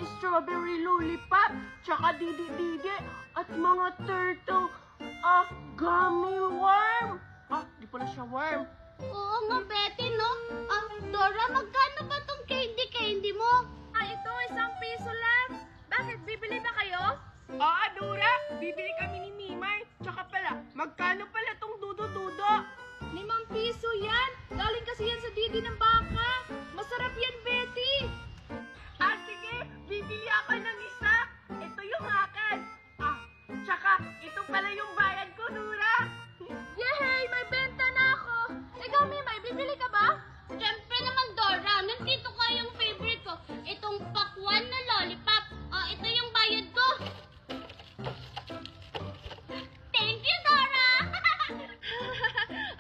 strawberry lollipop, tsaka didi-didi, at mga turtle, gummy worm. Di pala siya worm. Oo nga, Betty, no? Dora, magkano ba tong candy mo? Ito, 1 piso lang. Bakit, bibili ba kayo? Dora, bibili kami ni Mimay. Tsaka pala, magkano pala tong dudo-dudo? 5 piso yan. Galing kasi yan sa didi ng baka. Masarap yan, Betty. Sige, bibili ako ng isa. Ito yung akin. Tsaka, ito pala yung bayad ko, Dora. Yehey! May benta na ako. Ikaw, Mimay, bibili ka ba? Siyempre naman, Dora. Nandito ka yung favorite ko. Itong pakwan na lollipop. Ito yung bayad ko. Thank you, Dora!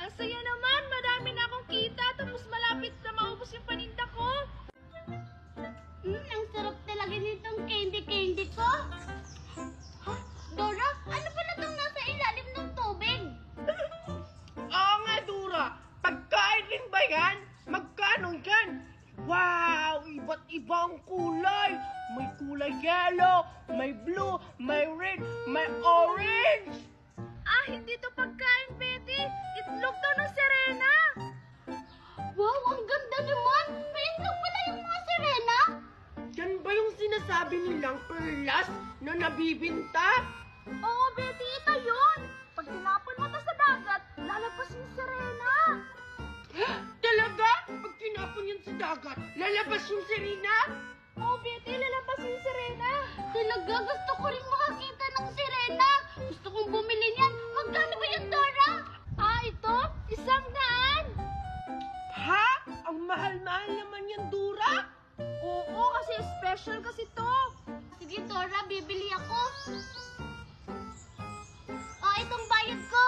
Ang saya naman. Madami na akong kita. Tapos malapit na maubos yung paninda ko. Ang sarap talaga nitong candy ko. Dora, ano pala itong nasa ilalim ng tubig? Oo nga, Dora. Pagkain rin ba yan? Magkano yan? Wow! Iba't ibang kulay. May kulay yellow, may blue, may red, may orange. Hindi to pagkain, Betty. Itlog to ng sirena. Wow, ang ganda naman! May itlog pala yung mga sirena! Yan ba yung sinasabi nilang perlas na nabibinta? Oo, Betty, ito yun. Pag tinapon mo to sa dagat, lalabas yung sirena. Talaga? Pag tinapon yun sa dagat, lalabas yung sirena? Oo, Betty, lalabas yung sirena. Talaga, gusto ko rin makakita ng sirena! Gusto kong bumili niyan! Magkano ba yan, Dora? Ito, 100. Ha? Ang mahal-mahal naman yan, Dora? Oo, kasi special kasi to. Sige, Dora, bibili ako. Itong bayad ko.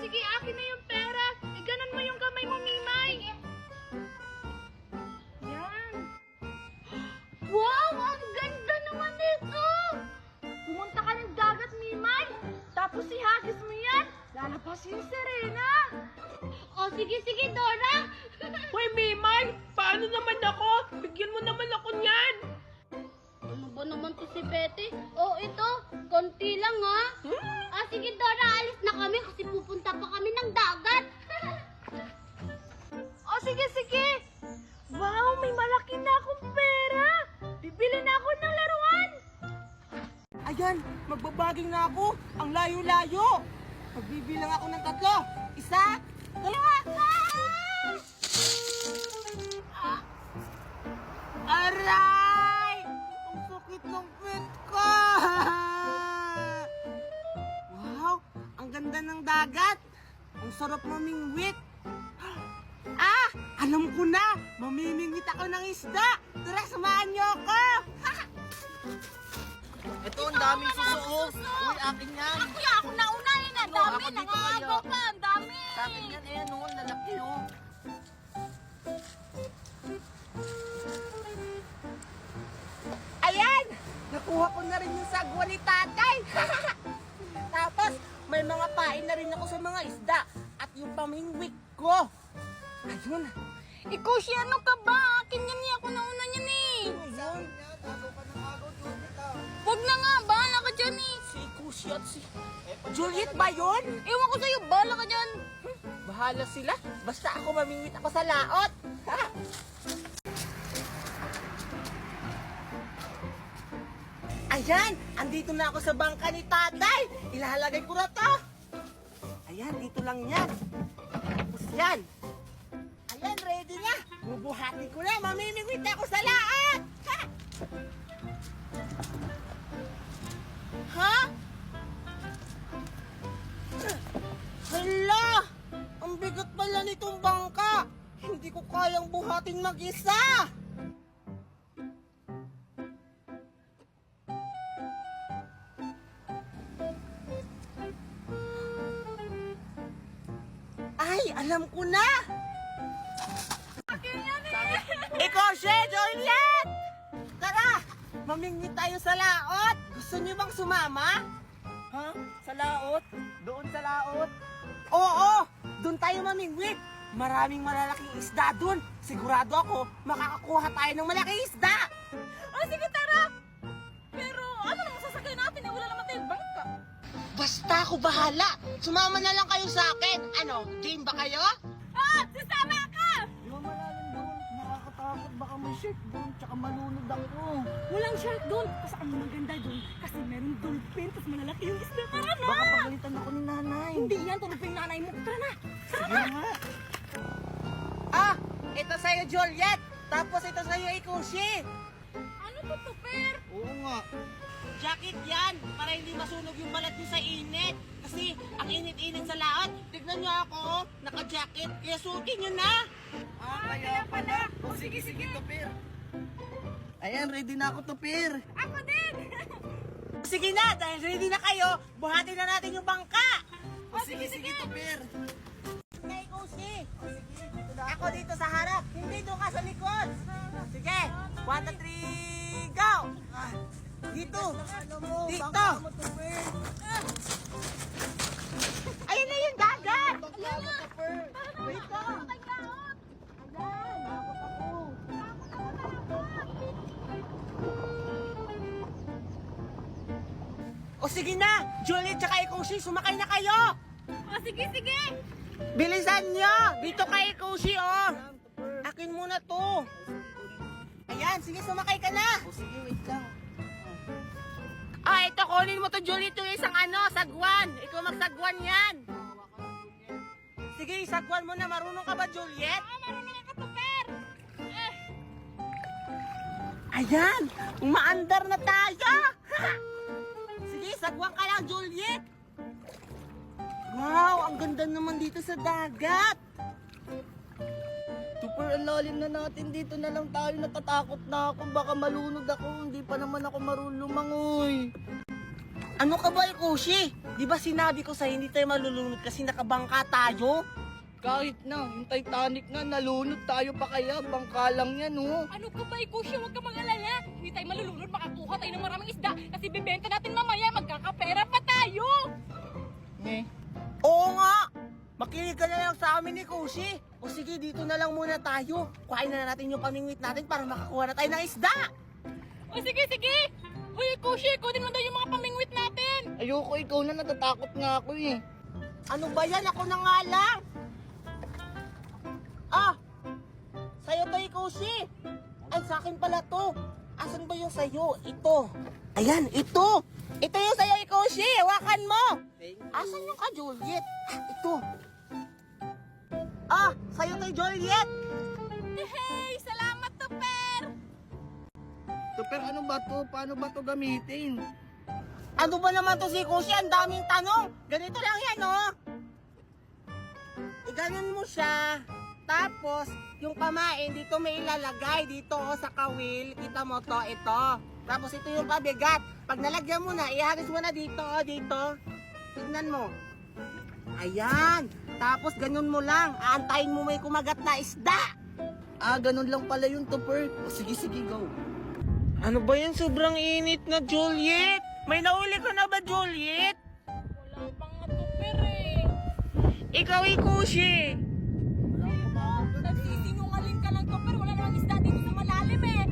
Sige, akin na yung pera. Ganon mo yung kamay mo, Mimay. Yan. Wow, ang ganda naman nito! Pumunta ka ng dagat, Mimay. Tapos ihagis mo yan. Lalabas yung sirena. Sige, Dora! Hoy, Mimay! Paano naman ako? Bigyan mo naman ako niyan! Ano ba naman to si Betty? Ito, konti lang ha. Sige, Dora, alis na kami kasi pupunta pa kami ng dagat. Sige. Wow, may malaki na akong pera. Bibili na ako ng laruan. Ayan, magbabaging na ako. Ang layo-layo. Magbibilang ako ng 3. 1, 2. Aray! Ang sakit ng pet ko! Wow, ang ganda ng dagat. Ang sarap mamingwit. Alam ko na! Mamimingwit ako ng isda! Tara, samahan niyo ako! Ito, ang daming susuog. Uy, akin yan. Kuya, ako nauna yun. Ang dami, ako dito nangangagaw kaya. pa. Ang dami. Sa akin yan, ayan o, lalaki o. Ayan! Nakuha ko na rin yung sagwa ni tatay. Tapos, may mga pain na rin ako sa mga isda. At yung pamingwit ko. Ayun. Ikaw siya, ano ka ba? Akin yan eh. Ako nauna yan eh. Ayun. Huwag na nga, bahala ka dyan eh. Si Kushi at si Juliet ba yun? Ewan ko sa'yo, bahala ka dyan. Bahala sila. Basta ako mamingwit ako sa laot. Ayan! Andito na ako sa bangka ni tatay. Ilalagay ko na to. Ayan, dito lang yan. Tapos yan. Ayan, ready na. Bubuhatin ko na. Mamimingwit ako sa laot. Ha? Hala! Ang bigat pala nitong bangka! Hindi ko kayang buhatin mag-isa! Ay, alam ko na! Ikaw siya, Juliet! Tara! Mamingwit tayo sa laot! Gusto niyo bang sumama? Ha? Sa laot? Doon sa laot? Oo! Doon tayo mamingwit! Maraming malalaking isda doon! Sigurado ako, makakakuha tayo ng malaking isda! sige, tara! Pero ano naman sasakay natin? Eh, wala naman tayong bangka. Basta ako bahala. Sumama na lang kayo sa akin. Ano, game ba kayo? Ah! Sasama ka! Yung malalim doon, nakakatakot. Baka may shark doon, tsaka malunod ako. Walang shark doon. Kasi ang maganda doon. Kasi meron dolphin, tapos malalaki yung isda. Tara na! Baka pagalitan ako ni nanay. Hindi yan, tulog pa yung nanay mo. Tara na! Sige nga. Ah, ito sa'yo, Juliet. Tapos ito sa'yo, Ikushi. Ano to, Tupper? Oo nga. Jacket yan, para hindi masunog yung balat nyo sa init. Kasi ang init-init sa laot. Tignan nyo ako, naka-jacket. Kaya suotin nyo na. Kaya pala. O sige, Tupir. Ayan, ready na ako, Tupir. Ako din! Sige na, dahil ready na kayo, buhatin na natin yung bangka. O sige, Tupir. Kay Ikushi. Ako dito sa harap, hindi doon ka sa likod. Sige, 1, 2, 3, go! Dito! Dito! Ayun na yung dagat! Wait lang. O sige na, Juliet tsaka Ikushi, sumakay na kayo! O sige, sige! Bilisan nyo! Dito kay Ikushi, oh! Akin muna to. Ayan, sige, sumakay ka na! O sige, wait lang. Ah, ito, kunin mo to, Juliet, yung isang sagwan. Ikaw magsagwan yan. Sige, sagwan mo na. Marunong ka ba, Juliet? Marunong ako, Tupper! Ayan, umaandar na tayo. Sige, sagwan ka lang, Juliet. Wow, ang ganda naman dito sa dagat. Tupir, ang lalim na natin. Dito na lang tayo. Natatakot na ako. Baka malunod ako. Hindi pa naman ako marunong lumangoy. Ano ka ba, Ikushi? Di ba sinabi ko sa'yo hindi tayo malulunod kasi nakabangka tayo? Kahit na, yung Titanic nga, nalunod tayo pa kaya. Bangka lang yan, oh. Ano ka ba, Ikushi? Huwag ka mag-alala. Hindi tayo malulunod, makakuha tayo ng maraming isda. Kasi bibenta natin mamaya, magkakapera pa tayo. Oo nga! Makinig ka na lang sa amin ni Kushi. O sige, dito na lang muna tayo. Kuhain na natin yung pamingwit natin para makakuha na tayo ng isda. O sige, sige! Uy, Ikushi, kunin mo daw yung mga pamingwit natin. Ayoko, ikaw na, natatakot nga ako eh. Ano ba yan? Ako na nga lang. Ah! Sa'yo to, Ikushi. Ay, sa akin pala to. Asan ba yung sa'yo? Ito. Ayan, ito. Ito yung sa'yo, Ikushi. Hawakan mo. Asan yung ka, Juliet? Ah, ito. Ah, sa'yo to, Juliet. Hey, salamat, Tupper! Tupir, ano ba to? Paano ba to gamitin? Ano ba naman to si Kushi? Ang daming tanong. Ganito lang yan, oh. Iganon mo siya. Tapos, yung pamain, dito may ilalagay. Dito, oh, sa kawil. Kita mo to, ito. Tapos, ito yung pabigat. Pag nalagyan mo na, ihagis mo na dito, oh, dito. Tignan mo. Ayan. Tapos, ganun mo lang. Aantayin mo may kumagat na isda. Ah, ganun lang pala yung Tupir. O sige, go. Ano ba yan? Sobrang init na, Juliet. May nauli ka na ba, Juliet? Wala pa nga, Tupper eh. Ikaw, Ikushi. Nagsisinungaling ka lang, Tupper. Wala namang isda dito sa malalim eh.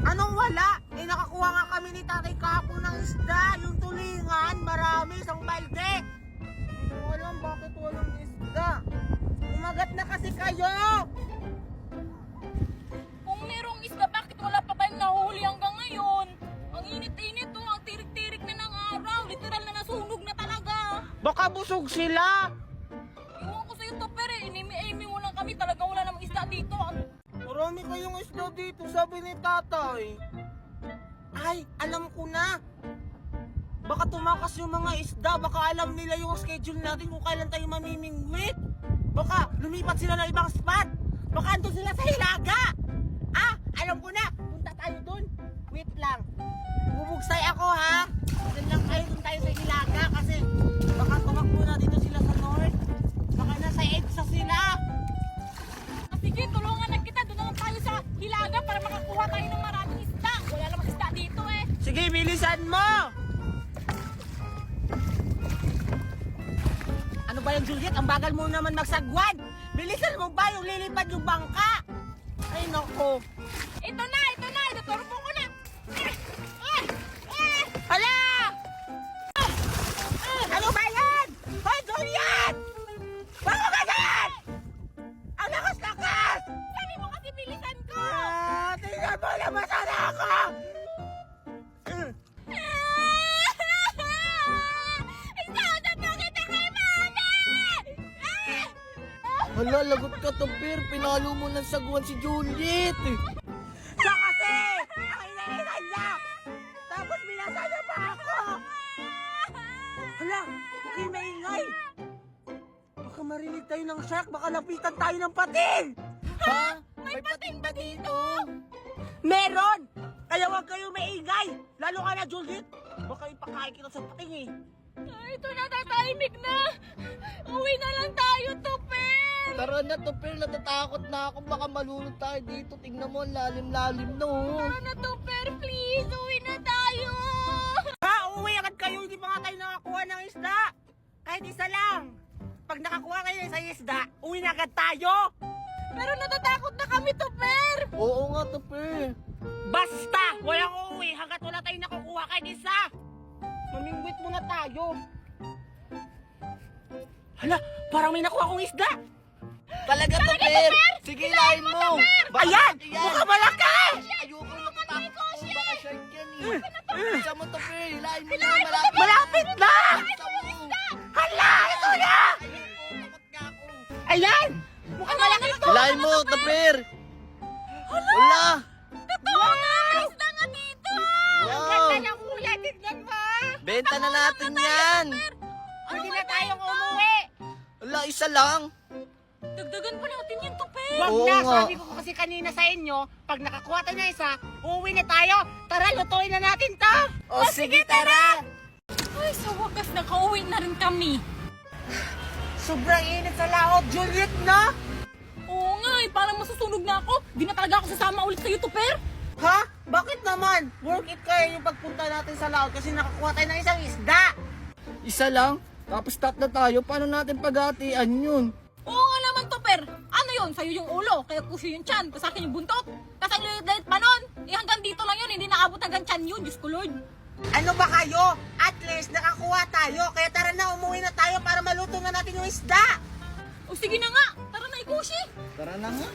Anong wala? Eh, nakakuha nga kami ni Tatay kahapon ng isda. Yung tulingan, marami, isang balde. Hindi ko alam bakit walang isda. Umagat na kasi kayo. Kung merong isda, bakit wala pa tayong nahuli hanggang ngayon? Ang init-init to, ang tirik-tirik na ng araw. Literal na nasunog na talaga. Baka busog sila. Iwan ko sa'yo, Tupper eh. Inimi-imi mo lang kami. Talaga wala namang isda dito. Marami kayong isda dito, sabi ni Tatay. Ay, alam ko na. Baka tumakas yung mga isda. Baka alam nila yung schedule natin kung kailan tayo mamimingwit. Baka lumipat sila ng ibang spot. Baka andun sila sa Hilaga. Ah, alam ko na. Punta tayo dun. Wait lang. Bubugsay ako, ha? Dun lang tayo, dun tayo sa Hilaga. Kasi baka tumakbo na dito sila sa north. Baka nasa EDSA sila. Sige, tulungan na kita. Doon na lang tayo sa Hilaga para makakuha tayo ng maraming isda. Wala namang isda dito eh. Sige, bilisan mo! Ano ba yung Juliet? Ang bagal mo naman magsagwan! Bilisan mo ba yung lilipad yung bangka? Ay, nako. Ito na, ito na. Ito Hala, lagot ka, Tupir. Pinalo mo ng saguan si Juliet. Siya kasi! Ang inainan niya! Tapos minasaya pa ako! Hala, okay maingay! Baka marinig tayo ng shark, baka lapitan tayo ng pating! Ha? May pating ba dito? Meron! Kaya huwag kayo maingay! Lalo ka na, Juliet! Baka ipakain kita sa pating eh! Ito na, tatahimik na. Uwi na lang tayo, Tupper. Tara na, Tupir. Natatakot na ako. Baka malunod tayo dito. Tingnan mo, ang lalim-lalim na oh. Tara na, Tupper, please. Uwi na tayo. Ha? Uuwi agad kayo. Hindi pa nga tayo nakakuha ng isda. Kahit isa lang. Pag nakakuha kayo ng isda, uwi na agad tayo. Pero natatakot na kami, Tupper. Oo nga, Tupir. Basta! Walang uuwi hanggat wala tayong nakukuha kahit isa. Mamingwit muna tayo. Hala, parang may nakuha kong isda. Talaga, Tupir? Sige, ilahin mo. Ayan! Mukha malaki! Ayoko natatakot ko. Baka shark yan eh. Isa mo, Tupir. Ilahin mo na. Malapit na! Hala! Ito na! Ayan! Mukha malaki ito! Ilahin mo, Tupir. Wala! Totoo na. Isda nga dito. Wow! Ang kuya, tignan mo! Benta na natin yan! Pwede na tayong umuwi! Wala, isa lang. Dagdagan pa natin yan, Tupper. Wag Oo na, nga. sabi ko kasi kanina sa inyo, pag nakakuha tayo ng isa, uuwi na tayo. Tara, lutuin na natin to. O sige, tara! Ay, sa wakas, nakauwi na rin kami. Sobrang init sa laot, Juliet, na? Oo nga, parang masusunog na ako. Di na talaga ako sasama ulit sa'yo, Tupper. Ha? Bakit naman? Work it kaya yung pagpunta natin sa laot kasi nakakuha tayo ng isang isda. Isa lang? Tapos tatlo tayo, paano natin paghatian yun? Oo nga naman, Tupper. Ano yun? Sa'yo yung ulo, kaya kusyo yung tiyan, tapos sa akin yung buntot. Tapos ang liit-liit pa nun. Hanggang dito lang yun, hindi naabot hanggang tiyan yun, Diyos ko Lord. Ano ba kayo? At least nakakuha tayo, kaya tara na, umuwi na tayo para maluto na natin yung isda. O sige na nga, tara na, Ikushi. Tara na nga.